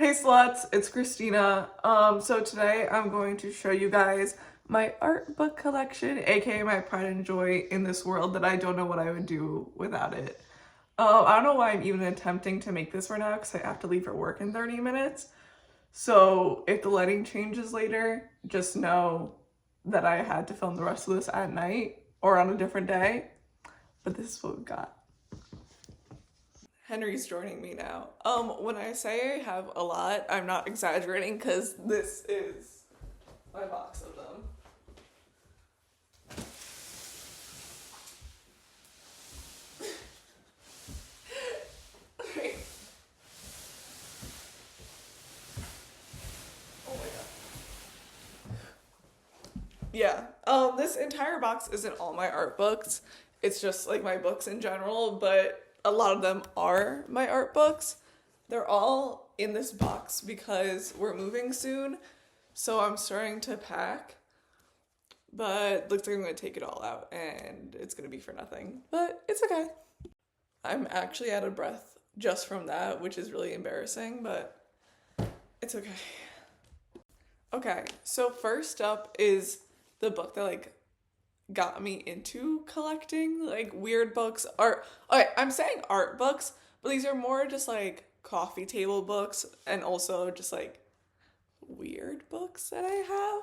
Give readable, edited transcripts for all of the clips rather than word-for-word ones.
Hey sluts, it's Christina. So today I'm going to show you guys my art book collection, aka my pride and joy in this world that I don't know what I would do without it. I don't know why I'm even attempting to make this right now because I have to leave for work in 30 minutes. So if the lighting changes later, just know that I had to film the rest of this at night or on a different day. But this is what we got. Henry's joining me now. When I say I have a lot, I'm not exaggerating because this is my box of them. Oh my god. Yeah. This entire box isn't all my art books. It's just like my books in general, but a lot of them are my art books. They're all in this box because we're moving soon, so I'm starting to pack. But looks like I'm gonna take it all out and it's gonna be for nothing. But it's okay. I'm actually out of breath just from that, which is really embarrassing, but it's okay. Okay, so first up is the book that got me into collecting weird books. Art. Okay, I'm saying art books, but these are more just like coffee table books and also just like weird books that I have.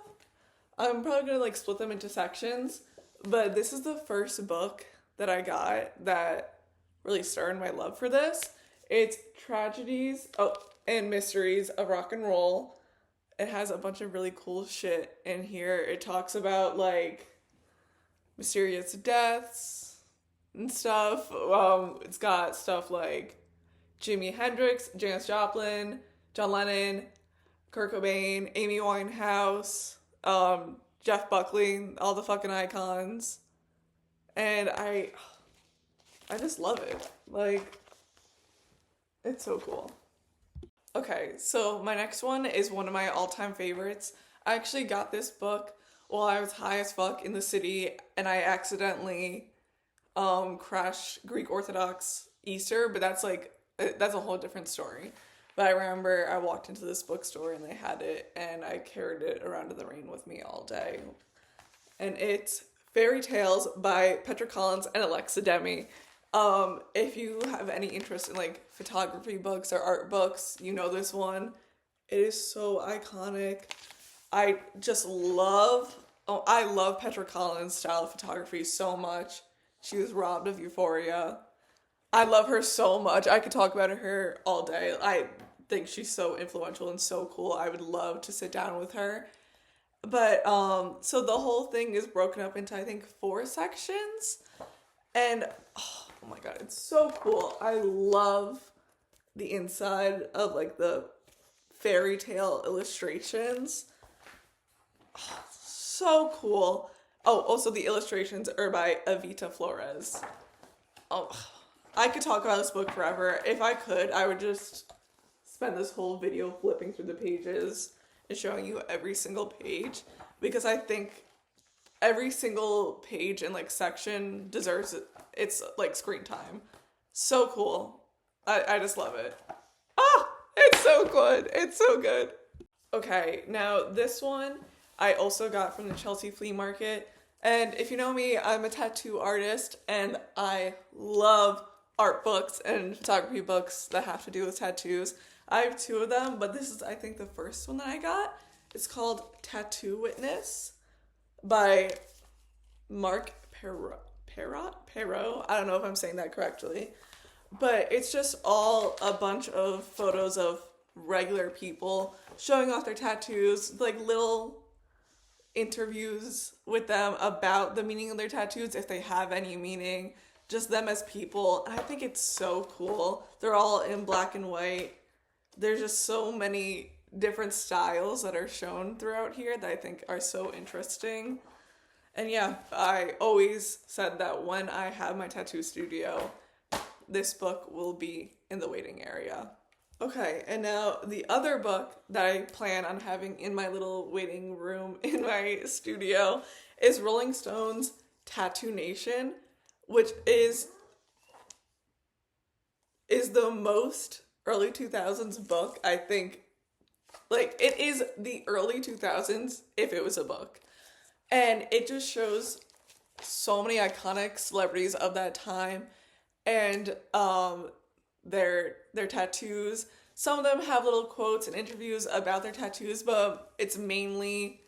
I'm probably gonna split them into sections, but this is the first book that I got that really started my love for this. It's Tragedies and Mysteries of Rock and Roll. It has a bunch of really cool shit in here. It talks about mysterious deaths and stuff. It's got stuff like Jimi Hendrix, Janis Joplin, John Lennon, Kurt Cobain, Amy Winehouse, Jeff Buckley, all the fucking icons. And I just love it. It's so cool. Okay, so my next one is one of my all-time favorites. I actually got this book while I was high as fuck in the city, and I accidentally crashed Greek Orthodox Easter, but that's a whole different story. But I remember I walked into this bookstore and they had it, and I carried it around in the rain with me all day. And it's Fairy Tales by Petra Collins and Alexa Demi. If you have any interest in photography books or art books, you know this one. It is so iconic. I love Petra Collins' style of photography so much. She was robbed of Euphoria. I love her so much. I could talk about her all day. I think she's so influential and so cool. I would love to sit down with her. But so the whole thing is broken up into I think 4 sections. And oh my god, it's so cool. I love the inside of the fairy tale illustrations. Oh, so cool. Oh, also the illustrations are by Evita Flores. Oh, I could talk about this book forever. If I could, I would just spend this whole video flipping through the pages and showing you every single page because I think every single page and section deserves its screen time. So cool. I just love it. Ah, it's so good. It's so good. Okay, now this one I also got from the Chelsea flea market. And if you know me, I'm a tattoo artist and I love art books and photography books that have to do with tattoos. I have 2 of them, but this is I think the first one that I got. It's called Tattoo Witness by Mark Perot. I don't know if I'm saying that correctly. But it's just all a bunch of photos of regular people showing off their tattoos, little interviews with them about the meaning of their tattoos, if they have any meaning, just them as people. And I think it's so cool. They're all in black and white. There's just so many different styles that are shown throughout here that I think are so interesting. And yeah, I always said that when I have my tattoo studio, this book will be in the waiting area. Okay, and now the other book that I plan on having in my little waiting room in my studio is Rolling Stone's Tattoo Nation, which is the most early 2000s book I think Like, it is the early 2000s if it was a book. And it just shows so many iconic celebrities of that time and their tattoos. Some of them have little quotes and interviews about their tattoos, but it's mainly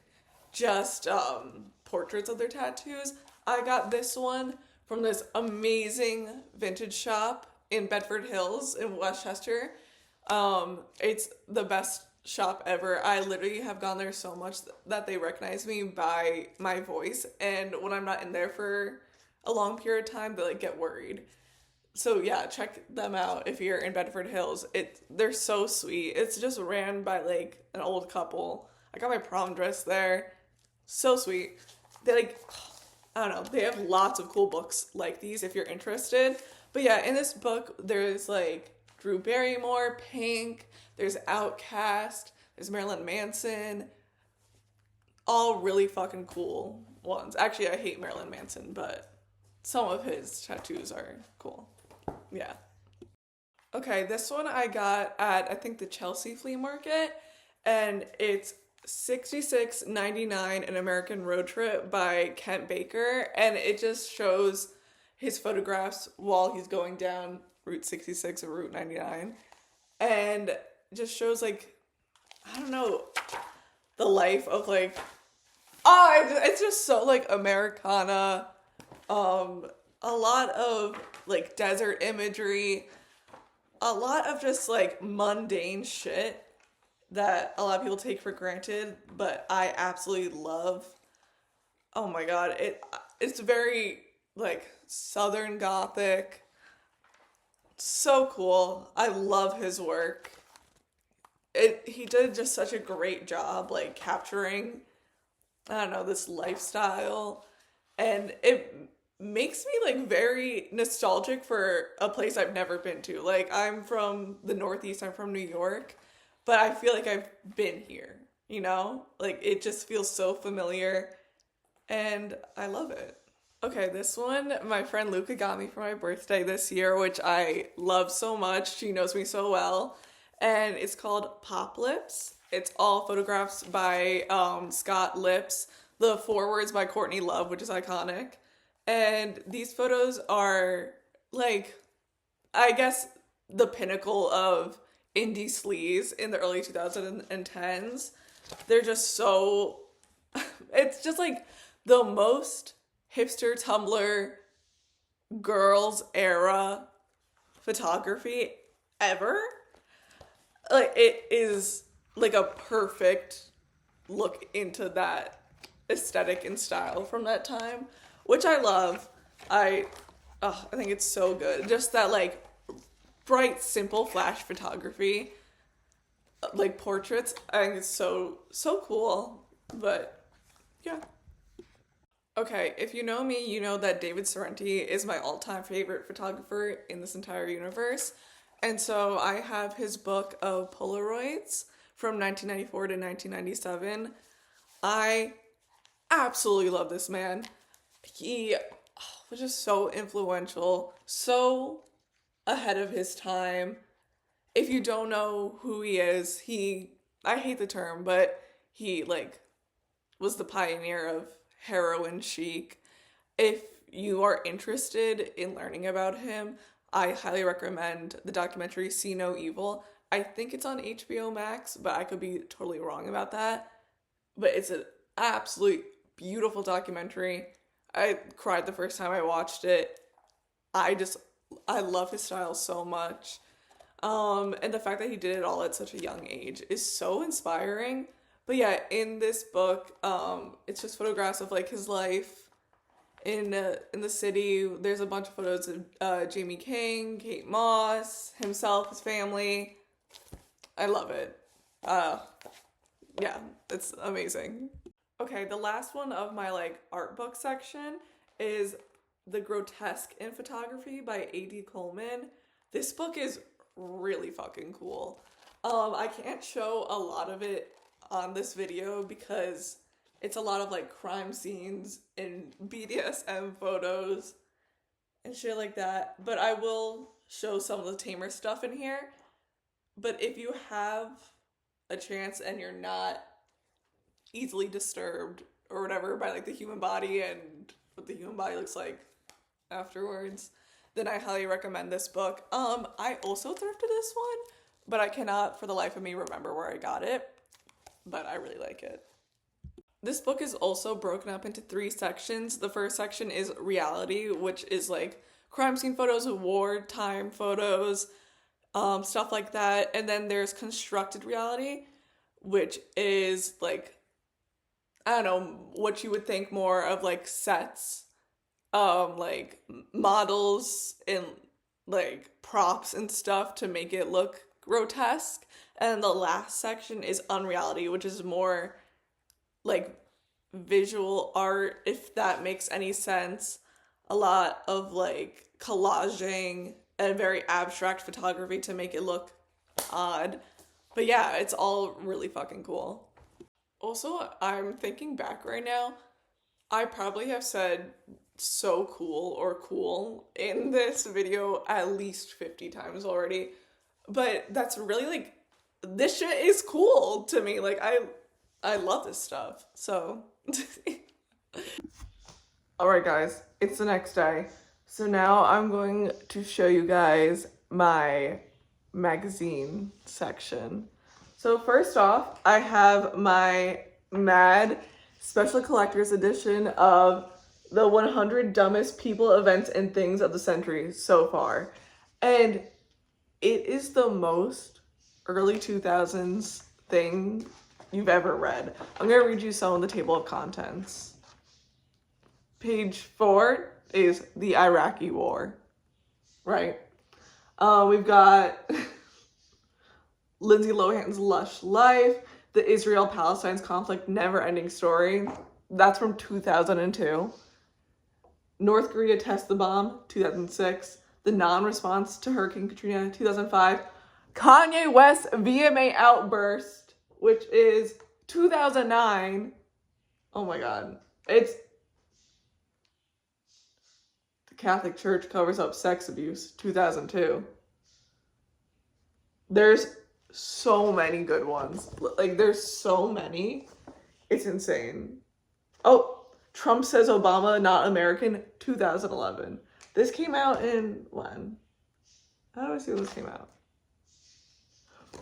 just portraits of their tattoos. I got this one from this amazing vintage shop in Bedford Hills in Westchester. It's the best shop ever. I literally have gone there so much that they recognize me by my voice, and when I'm not in there for a long period of time, they like get worried. So yeah, check them out if you're in Bedford Hills. They're so sweet. It's just ran by like an old couple. I got my prom dress there. So sweet. They like I don't know, they have lots of cool books like these if you're interested. But yeah, in this book there's like Drew Barrymore, Pink, there's Outkast, there's Marilyn Manson. All really fucking cool ones. Actually, I hate Marilyn Manson, but some of his tattoos are cool. Yeah. Okay, this one I got at I think the Chelsea flea market, and it's 66.99 An American Road Trip by Kent Baker, and it just shows his photographs while he's going down Route 66 or Route 99, and just shows like I don't know the life of like it's just so like Americana, a lot of like desert imagery, a lot of just like mundane shit that a lot of people take for granted, but I absolutely love. Oh my god, it's very like Southern Gothic. So cool. I love his work. He did just such a great job like capturing I don't know this lifestyle, and it makes me like very nostalgic for a place I've never been to. Like I'm from the Northeast, I'm from New York, but I feel like I've been here, you know? Like it just feels so familiar and I love it. Okay, this one my friend Luca got me for my birthday this year, which I love so much. She knows me so well. And it's called Pop Lips. It's all photographs by Scott Lips. The forewords by Courtney Love, which is iconic. And these photos are like, I guess, the pinnacle of indie sleaze in the early 2010s. They're just so, it's just like the most hipster Tumblr girls era photography ever. Like it is like a perfect look into that aesthetic and style from that time, which I love. I think it's so good. Just that like bright, simple flash photography, like portraits. I think it's so cool. But yeah. Okay, if you know me, you know that David Sorrenti is my all-time favorite photographer in this entire universe. And so I have his book of Polaroids from 1994 to 1997. I absolutely love this man. He was just so influential, so ahead of his time. If you don't know who he is, I hate the term, but he like was the pioneer of heroin chic. If you are interested in learning about him, I highly recommend the documentary See No Evil. I think it's on HBO Max, but I could be totally wrong about that. But it's an absolute beautiful documentary. I cried the first time I watched it. I love his style so much. And the fact that he did it all at such a young age is so inspiring. But yeah, in this book, it's just photographs of like his life in the city. There's a bunch of photos of Jamie King, Kate Moss, himself, his family. I love it. Yeah, it's amazing. Okay, the last one of my like art book section is The Grotesque in Photography by A.D. Coleman. This book is really fucking cool. I can't show a lot of it on this video because it's a lot of like crime scenes and BDSM photos and shit like that, but I will show some of the tamer stuff in here. But if you have a chance and you're not easily disturbed or whatever by like the human body and what the human body looks like afterwards, then I highly recommend this book. I also thrifted this one, but I cannot for the life of me remember where I got it, but I really like it. This book is also broken up into 3 sections. The first section is reality, which is like crime scene photos, wartime photos, stuff like that. And then there's constructed reality, which is like, I don't know, what you would think more of like sets, like models and like props and stuff to make it look grotesque. And the last section is unreality, which is more like visual art, if that makes any sense. A lot of like collaging and very abstract photography to make it look odd. But yeah, it's all really fucking cool. Also, I'm thinking back right now, I probably have said so cool or cool in this video at least 50 times already. But that's really like, this shit is cool to me. Like, I love this stuff. So, alright guys, it's the next day. So now I'm going to show you guys my magazine section. So first off, I have my Mad Special Collector's Edition of the 100 Dumbest People, Events, and Things of the Century so far. And it is the most early 2000s thing you've ever read. I'm going to read you some of the table of contents. Page 4 is the Iraqi War, right? We've got Lindsay Lohan's Lush Life, the Israel-Palestine conflict never-ending story. That's from 2002. North Korea tests the bomb, 2006. The non-response to Hurricane Katrina, 2005. Kanye West VMA outburst, which is 2009. Oh my god. It's the Catholic Church covers up sex abuse, 2002. There's so many good ones. Like, there's so many. It's insane. Oh, Trump says Obama not American, 2011. This came out in when? How do I see when this came out?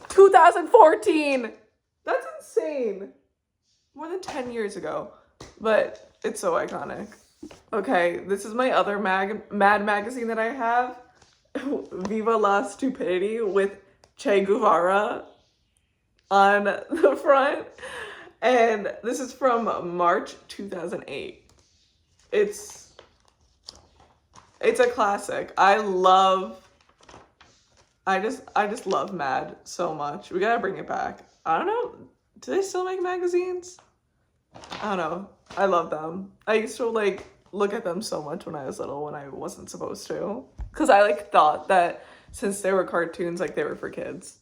2014! That's insane. More than 10 years ago. But it's so iconic. Okay, this is my other Mad magazine that I have. Viva la Stupidity with Che Guevara on the front. And this is from March 2008. It's a classic. I just love Mad so much. We gotta bring it back. I don't know. Do they still make magazines? I don't know. I love them. I used to like look at them so much when I was little when I wasn't supposed to. Cause I like thought that since they were cartoons, like they were for kids.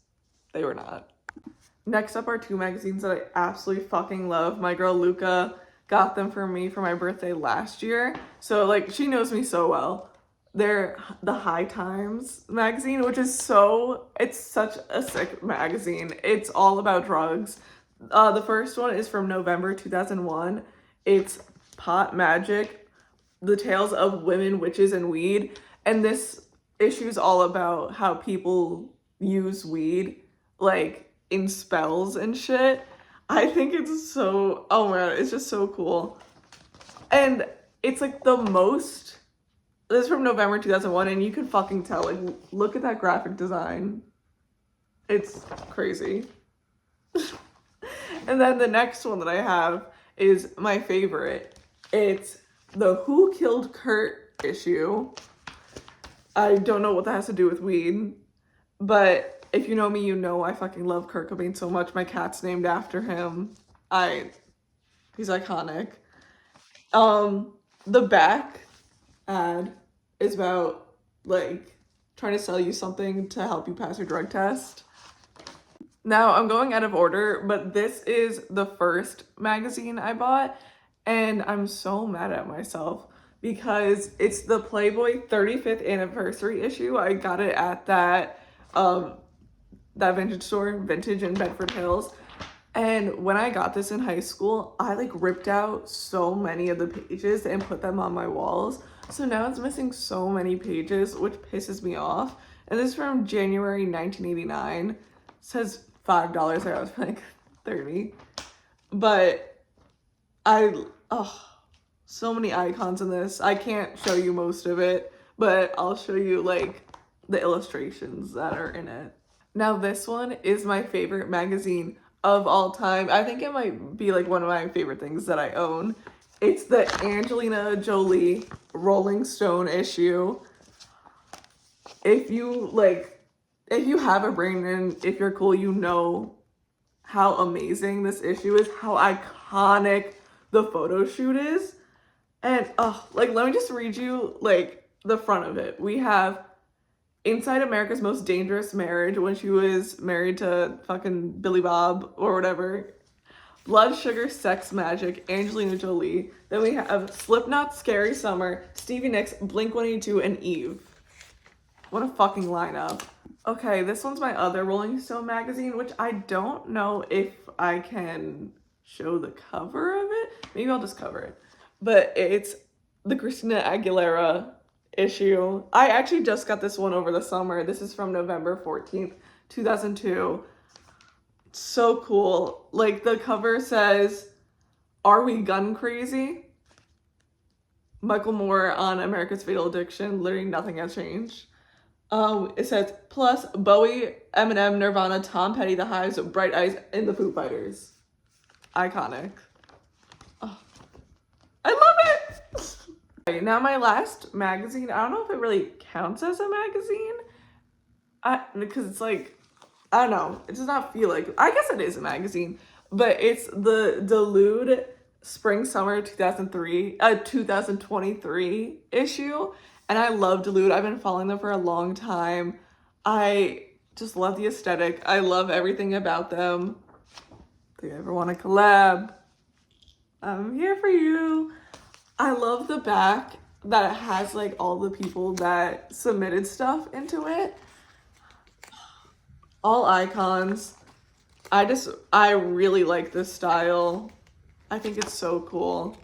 They were not. Next up are 2 magazines that I absolutely fucking love. My girl Luca got them for me for my birthday last year. So like she knows me so well. They're the High Times magazine, which is it's such a sick magazine. It's all about drugs. The first one is from November 2001. It's Pot Magic, the Tales of Women, Witches, and Weed. And this issue is all about how people use weed, like, in spells and shit. I think it's so, oh my god, it's just so cool. And it's like this is from November 2001, and you can fucking tell, like, look at that graphic design. It's crazy. And then the next one that I have is my favorite. It's the Who Killed Kurt issue. I don't know what that has to do with weed, but if you know me, you know I fucking love Kurt Cobain so much. My cat's named after him. He's iconic. The back ad is about, like, trying to sell you something to help you pass your drug test. Now, I'm going out of order, but this is the first magazine I bought, and I'm so mad at myself because it's the Playboy 35th anniversary issue. I got it at that that vintage store, Vintage in Bedford Hills. And when I got this in high school, I like ripped out so many of the pages and put them on my walls. So now it's missing so many pages, which pisses me off. And this is from January 1989. It says $5. I was like 30. But so many icons in this. I can't show you most of it, but I'll show you like the illustrations that are in it. Now this one is my favorite magazine of all time. I think it might be like one of my favorite things that I own. It's the Angelina Jolie Rolling Stone issue. If you have a brain and if you're cool, you know how amazing this issue is, how iconic the photo shoot is. And let me just read you like the front of it. We have inside America's Most Dangerous Marriage, when she was married to fucking Billy Bob or whatever. Blood, Sugar, Sex, Magic, Angelina Jolie. Then we have Slipknot, Scary Summer, Stevie Nicks, Blink-182, and Eve. What a fucking lineup. Okay, this one's my other Rolling Stone magazine, which I don't know if I can show the cover of it. Maybe I'll just cover it. But it's the Christina Aguilera issue. I actually just got this one over the summer. This is from November 14th, 2002. So cool. Like the cover says, "Are we gun crazy?" Michael Moore on America's Fatal Addiction. Literally nothing has changed. It says, plus Bowie, Eminem, Nirvana, Tom Petty, The Hives, Bright Eyes, and the Foo Fighters. Iconic. Oh, I love it! Okay, now my last magazine, I don't know if it really counts as a magazine. Because it's like, I don't know, it does not feel like, I guess it is a magazine, but it's the Dulude Spring Summer 2023 issue. And I love Dulude. I've been following them for a long time. I just love the aesthetic. I love everything about them. If you ever want to collab, I'm here for you. I love the back that it has like all the people that submitted stuff into it. All icons. I really like this style. I think it's so cool.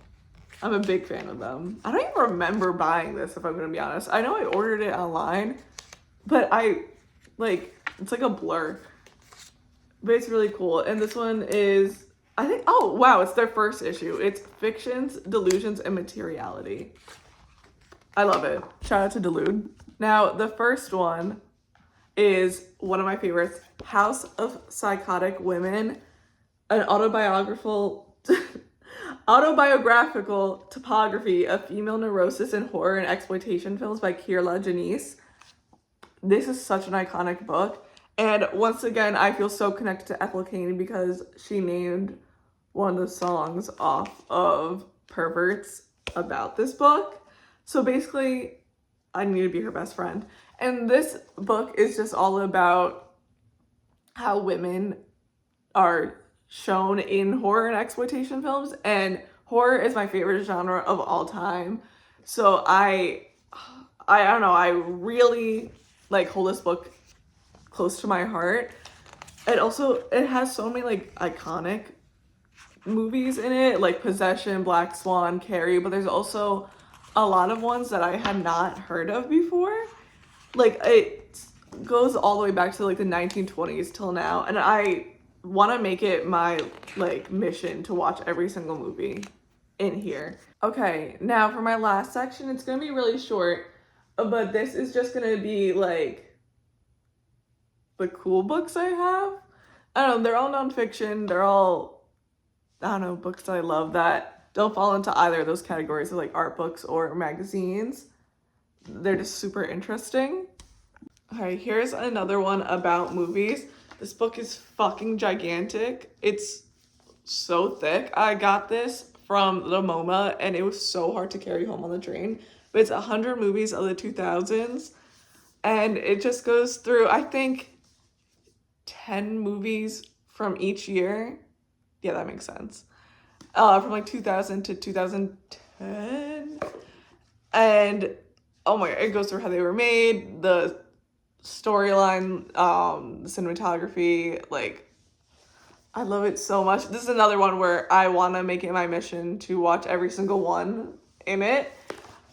I'm a big fan of them. I don't even remember buying this, if I'm gonna be honest. I know I ordered it online, but it's like a blur. But it's really cool. And this one is, I think, oh wow, it's their first issue. It's Fictions, Delusions, and Materiality. I love it. Shout out to Dulude. Now, the first one is one of my favorites, House of Psychotic Women, an autobiographical topography of female neurosis in horror and exploitation films by Kiera Janice. This is such an iconic book. And once again, I feel so connected to Ethel Cain because she named one of the songs off of Perverts about this book. So basically, I need to be her best friend. And this book is just all about how women are shown in horror and exploitation films, and horror is my favorite genre of all time. So I don't know, I really like hold this book close to my heart. And also it has so many like iconic movies in it, like Possession, Black Swan, Carrie, but there's also a lot of ones that I had not heard of before. Like it goes all the way back to like the 1920s till now, and I want to make it my like mission to watch every single movie in here. Okay, now for my last section, it's gonna be really short, but this is just gonna be like the cool books I have. I don't know, they're all nonfiction, they're all, I don't know, books that I love that don't fall into either of those categories of like art books or magazines. They're just super interesting. Okay, here's another one about movies. This book is fucking gigantic. It's so thick. I got this from the MoMA and it was so hard to carry home on the train. But it's 100 movies of the 2000s. And it just goes through, I think, 10 movies from each year. Yeah, that makes sense. From like 2000 to 2010. And oh my God, it goes through how they were made, the storyline, cinematography, like, I love it so much. This is another one where I want to make it my mission to watch every single one in it.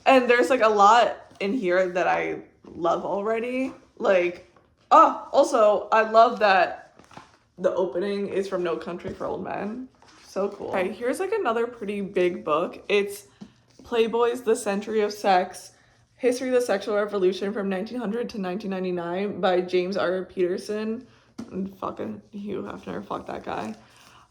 And there's like a lot in here that I love already. Like, oh, also, I love that the opening is from No Country for Old Men. So cool. Okay, here's like another pretty big book. It's Playboy's The Century of Sex, History of the Sexual Revolution from 1900 to 1999 by James R. Peterson. And fucking Hugh Hefner, fuck that guy.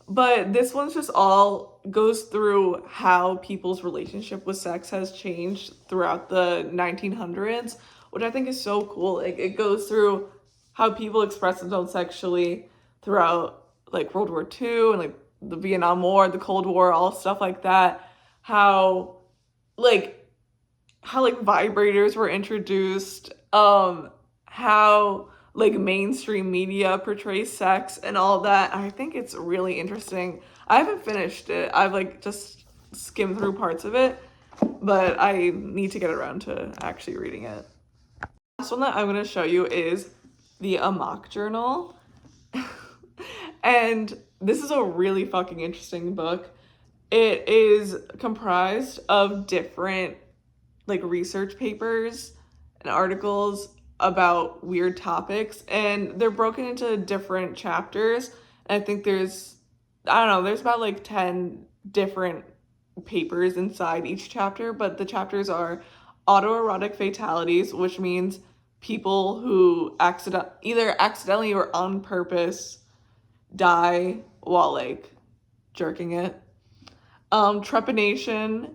But this one's just all goes through how people's relationship with sex has changed throughout the 1900s, which I think is so cool. Like, it goes through how people express themselves sexually throughout like World War II and like the Vietnam War, the Cold War, all stuff like that. How vibrators were introduced, how like mainstream media portrays sex and all that. I think it's really interesting. I haven't finished it. I've like just skimmed through parts of it, but I need to get around to actually reading it. The last one that I'm going to show you is the Amok Journal. And this is a really fucking interesting book. It is comprised of different like research papers and articles about weird topics, and they're broken into different chapters. And I think there's about like 10 different papers inside each chapter, but the chapters are autoerotic fatalities, which means people who either accidentally or on purpose die while like jerking it. Trepanation,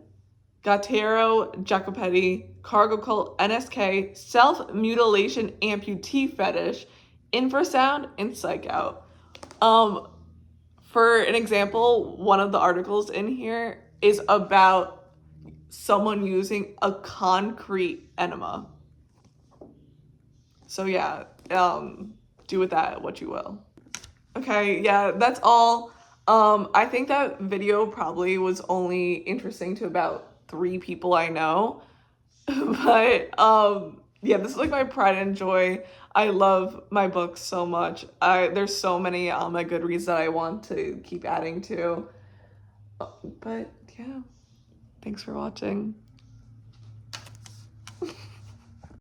Gattero, Jacopetti, Cargo Cult, NSK, Self-Mutilation Amputee Fetish, Infrasound, and Psych Out. For an example, one of the articles in here is about someone using a concrete enema. So yeah, do with that what you will. Okay, yeah, that's all. I think that video probably was only interesting to about 3 people I know. But yeah, this is like my pride and joy. I love my books so much. There's so many on my Goodreads that I want to keep adding to. But yeah, thanks for watching.